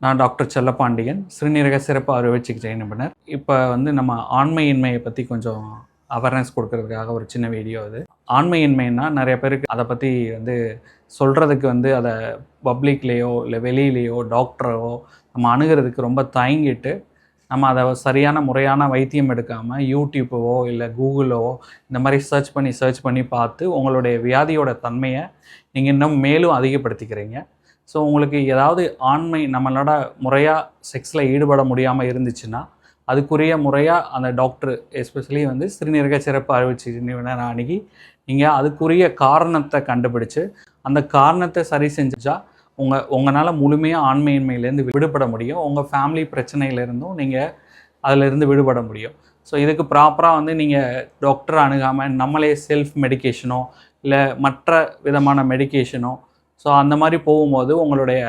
நான் டாக்டர் செல்லப்பாண்டியன், சிறுநீரக சிறப்பு அறுவை சிகிச்சை நிபுணர். இப்போ நம்ம ஆண்மையின்மையை பற்றி கொஞ்சம் அவேர்னஸ் கொடுக்கறதுக்காக ஒரு சின்ன வீடியோ இது. ஆண்மையின்மைன்னா நிறைய பேருக்கு அதை பற்றி சொல்கிறதுக்கு அதை பப்ளிக்லேயோ இல்லை வெளியிலேயோ டாக்டரோ நம்ம அணுகிறதுக்கு ரொம்ப தயங்கிட்டு நம்ம அதை சரியான முறையான வைத்தியம் எடுக்காமல் யூடியூப்போ இல்லை கூகுளோ இந்த மாதிரி சர்ச் பண்ணி பார்த்து உங்களுடைய வியாதியோட தன்மையை நீங்கள் இன்னும் மேலும் அதிகப்படுத்திக்கிறீங்க. ஸோ உங்களுக்கு ஏதாவது நம்மளோட முறையாக செக்ஸில் ஈடுபட முடியாமல் இருந்துச்சுன்னா அதுக்குரிய முறையாக அந்த டாக்டர் எஸ்பெஷலி சிறுநீரக சிறப்பு அறுவை சிகிச்சை நிபுணரை அணுகி நீங்கள் அதுக்குரிய காரணத்தை கண்டுபிடிச்சு அந்த காரணத்தை சரி செஞ்சால் உங்களால் முழுமையாக ஆண்மையின்மையிலேருந்து விடுபட முடியும். உங்கள் ஃபேமிலி பிரச்சனையிலேருந்தும் நீங்கள் அதிலிருந்து விடுபட முடியும். ஸோ இதுக்கு ப்ராப்பராக நீங்கள் டாக்டரை அணுகாமல் நம்மளே செல்ஃப் மெடிக்கேஷனோ இல்லை மற்ற விதமான மெடிக்கேஷனோ ஸோ அந்த மாதிரி போகும்போது உங்களுடைய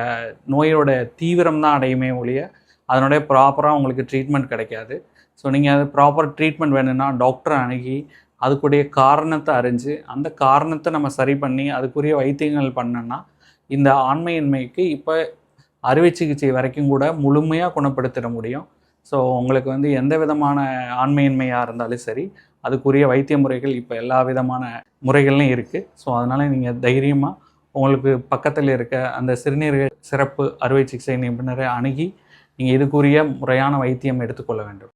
நோயோட தீவிரம் தான் அடையுமே ஒழிய அதனுடைய ப்ராப்பராக உங்களுக்கு ட்ரீட்மெண்ட் கிடைக்காது. ஸோ நீங்கள் அது ப்ராப்பர் ட்ரீட்மெண்ட் வேணும்னா டாக்டரை அணுகி அதுக்குடைய காரணத்தை அறிஞ்சு அந்த காரணத்தை நம்ம சரி பண்ணி அதுக்குரிய வைத்தியங்கள் பண்ணோன்னா இந்த ஆண்மையின்மைக்கு இப்போ அறுவை சிகிச்சை வரைக்கும் கூட முழுமையாக குணப்படுத்திட முடியும். ஸோ உங்களுக்கு எந்த விதமான ஆண்மையின்மையாக இருந்தாலும் சரி அதுக்குரிய வைத்திய முறைகள் இப்போ எல்லா விதமான முறைகள்லையும் இருக்குது. ஸோ அதனால் நீங்கள் தைரியமாக உங்களுக்கு பக்கத்தில் இருக்க அந்த சிறுநீரக சிறப்பு அறுவை சிகிச்சை நிபுணரை அணுகி நீங்கள் இதுக்குரிய முறையான வைத்தியம் எடுத்துக்கொள்ள வேண்டும்.